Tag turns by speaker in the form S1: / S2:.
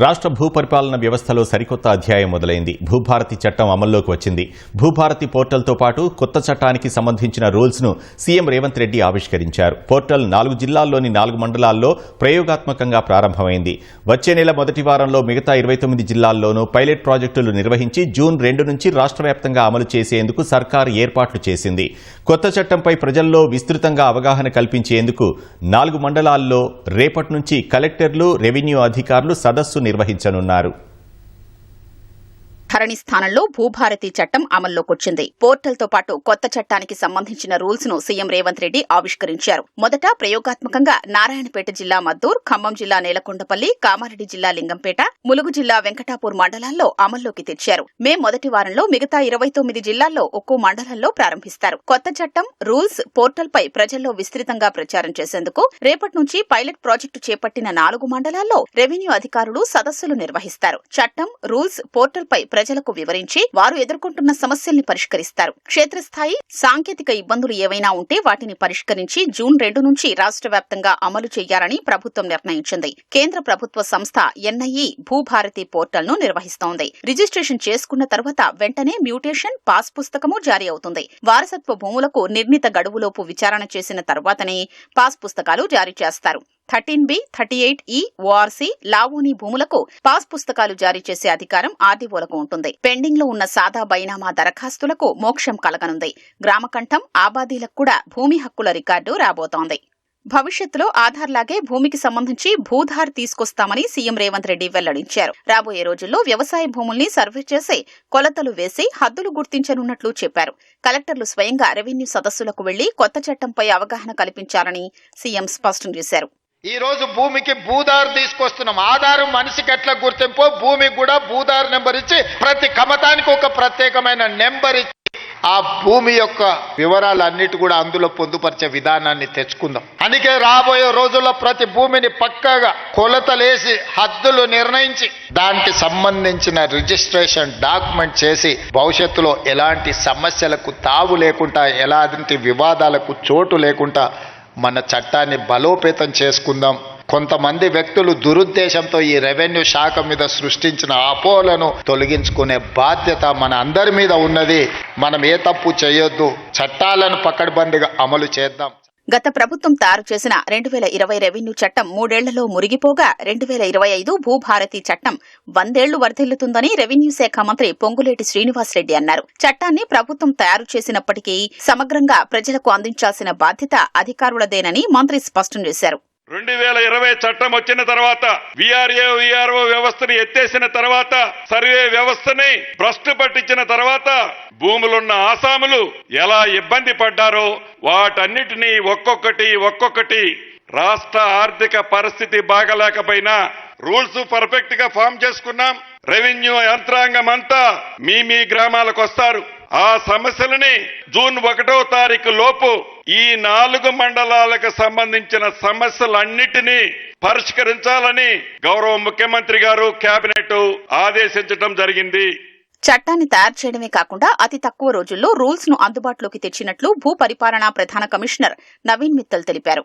S1: రాష్ట్ర భూపరిపాలన వ్యవస్థలో సరికొత్త అధ్యాయం మొదలైంది. భూభారతి చట్టం అమల్లోకి వచ్చింది. భూభారతి పోర్టల్తో పాటు కొత్త చట్టానికి సంబంధించిన రూల్స్ను సీఎం రేవంత్ రెడ్డి ఆవిష్కరించారు. పోర్టల్ 4 జిల్లాల్లోని 4 మండలాల్లో ప్రయోగాత్మకంగా ప్రారంభమైంది. వచ్చే నెల మొదటి వారంలో మిగతా 29 జిల్లాల్లోనూ పైలట్ ప్రాజెక్టులు నిర్వహించి జూన్ 2 నుంచి రాష్ట్ర వ్యాప్తంగా అమలు చేసేందుకు సర్కారు ఏర్పాట్లు చేసింది. కొత్త చట్టంపై ప్రజల్లో విస్తృతంగా అవగాహన కల్పించేందుకు 4 మండలాల్లో రేపటి నుంచి కలెక్టర్లు, రెవెన్యూ అధికారులు సదస్సు నిర్వహించనున్నారు.
S2: ధరణి స్థానంలో భూభారతి చట్టం అమల్లోకొచ్చింది. పోర్టల్తో పాటు కొత్త చట్టానికి సంబంధించిన రూల్స్ ను సీఎం రేవంత్ రెడ్డి ఆవిష్కరించారు. మొదట ప్రయోగాత్మకంగా నారాయణపేట జిల్లా మద్దూర్, ఖమ్మం జిల్లా నేలకొండపల్లి, కామారెడ్డి జిల్లా లింగంపేట, ములుగు జిల్లా వెంకటాపూర్ మండలాల్లో అమల్లోకి తెచ్చారు. మే మొదటి వారంలో మిగతా 29 జిల్లాల్లో ఒక్కో మండలంలో ప్రారంభిస్తారు. కొత్త చట్టం, రూల్స్ పోర్టల్పై ప్రజల్లో విస్తృతంగా ప్రచారం చేసేందుకు రేపటి నుంచి పైలట్ ప్రాజెక్టు చేపట్టిన 4 మండలాల్లో రెవెన్యూ అధికారులు సదస్సులు నిర్వహిస్తారు. చట్టం, రూల్స్ పోర్టల్పై ప్రజలకు వివరించి వారు ఎదుర్కొంటున్న సమస్యల్ని పరిష్కరిస్తారు. క్షేత్రస్థాయి సాంకేతిక ఇబ్బందులు ఏవైనా ఉంటే వాటిని పరిష్కరించి జూన్ 2 నుంచి రాష్ట్ర వ్యాప్తంగా అమలు చేయాలని ప్రభుత్వం నిర్ణయించింది. కేంద్ర ప్రభుత్వ సంస్థ ఎన్ఐఈ భూభారతి పోర్టల్ ను నిర్వహిస్తోంది. రిజిస్ట్రేషన్ చేసుకున్న తర్వాత వెంటనే మ్యూటేషన్, పాస్ పుస్తకము జారీ అవుతుంది. వారసత్వ భూములకు నిర్ణీత గడువులోపు విచారణ చేసిన తర్వాతనే పాస్ పుస్తకాలు జారీ చేస్తారు. 13B, 38E, ORC, లావోని భూములకు పాస్ పుస్తకాలు జారీ చేసే అధికారం ఆర్డీఓలకు ఉంటుంది. పెండింగ్ లో ఉన్న సాదా బైనామా దరఖాస్తులకు మోక్షం కలగనుంది. గ్రామకంఠం, ఆబాదీలకు కూడా భూమి హక్కుల రికార్డు రాబోతోంది. భవిష్యత్తులో ఆధార్ లాగే భూమికి సంబంధించి భూధార్ తీసుకొస్తామని సీఎం రేవంత్ రెడ్డి వెల్లడించారు. రాబోయే రోజుల్లో వ్యవసాయ భూముల్ని సర్వే చేసి కొలతలు వేసి హద్దులు గుర్తించనున్నట్లు చెప్పారు. కలెక్టర్లు స్వయంగా రెవెన్యూ సదస్సులకు వెళ్లి కొత్త చట్టంపై అవగాహన కల్పించాలని సీఎం స్పష్టం చేశారు.
S3: ఈ రోజు భూమికి భూదారు తీసుకొస్తున్నాం. ఆధారం మనిషికి ఎట్లా గుర్తింపో భూమికి కూడా భూదారు నెంబర్ ఇచ్చి ప్రతి కమతానికి ఒక ప్రత్యేకమైన నెంబర్ ఇచ్చి ఆ భూమి యొక్క వివరాలన్నిటి కూడా అందులో పొందుపరిచే విధానాన్ని తెచ్చుకుందాం. అందుకే రాబోయే రోజుల్లో ప్రతి భూమిని పక్కాగా కొలతలేసి హద్దులు నిర్ణయించి దానికి సంబంధించిన రిజిస్ట్రేషన్ డాక్యుమెంట్ చేసి భవిష్యత్తులో ఎలాంటి సమస్యలకు తావు లేకుండా, ఎలాంటి వివాదాలకు చోటు లేకుండా మన చట్టాన్ని బలోపేతం చేసుకుందాం. కొంతమంది వ్యక్తులు దురుద్దేశంతో ఈ రెవెన్యూ శాఖ మీద సృష్టించిన అపోహలను తొలగించుకునే బాధ్యత మన అందరి మీద ఉన్నది. మనం ఏ తప్పు చేయొద్దు, చట్టాలను పకడ్బందీగా అమలు చేద్దాం.
S2: గత ప్రభుత్వం తయారు చేసిన 2020 రెవెన్యూ చట్టం 3 ఏళ్లలో మురిగిపోగా 2025 భూభారతి చట్టం 100 ఏళ్లు వర్ధిల్లుతుందని రెవెన్యూ శాఖ మంత్రి పొంగులేటి శ్రీనివాసరెడ్డి అన్నారు. చట్టాన్ని ప్రభుత్వం తయారు చేసినప్పటికీ సమగ్రంగా ప్రజలకు అందించాల్సిన బాధ్యత అధికారులదేనని మంత్రి స్పష్టం చేశారు.
S4: 2020 చట్టం వచ్చిన తర్వాత విఆర్ఓ వ్యవస్థను ఎత్తేసిన తర్వాత సర్వే వ్యవస్థని భ్రష్టు పట్టించిన తర్వాత భూములున్న ఆసాములు ఎలా ఇబ్బంది పడ్డారో వాటన్నిటినీ ఒక్కొక్కటి రాష్ట్ర ఆర్థిక పరిస్థితి బాగలేకపోయినా రూల్స్ పర్ఫెక్ట్ గా ఫామ్ చేసుకున్నాం. రెవెన్యూ యంత్రాంగం అంతా మీ గ్రామాలకు వస్తారు. ఆ సమస్యలని జూన్ 1వ తారీఖు లోపు ఈ 4 మండలాలకు సంబంధించిన సమస్యలన్నిటినీ పరిష్కరించాలని గౌరవ ముఖ్యమంత్రి గారు కేబినెట్ ఆదేశించడం జరిగింది.
S2: చట్టాన్ని తయారు చేయడమే కాకుండా అతి తక్కువ రోజుల్లో రూల్స్ ను అందుబాటులోకి తెచ్చినట్లు భూ పరిపాలనా ప్రధాన కమిషనర్ నవీన్ మిత్తల్ తెలిపారు.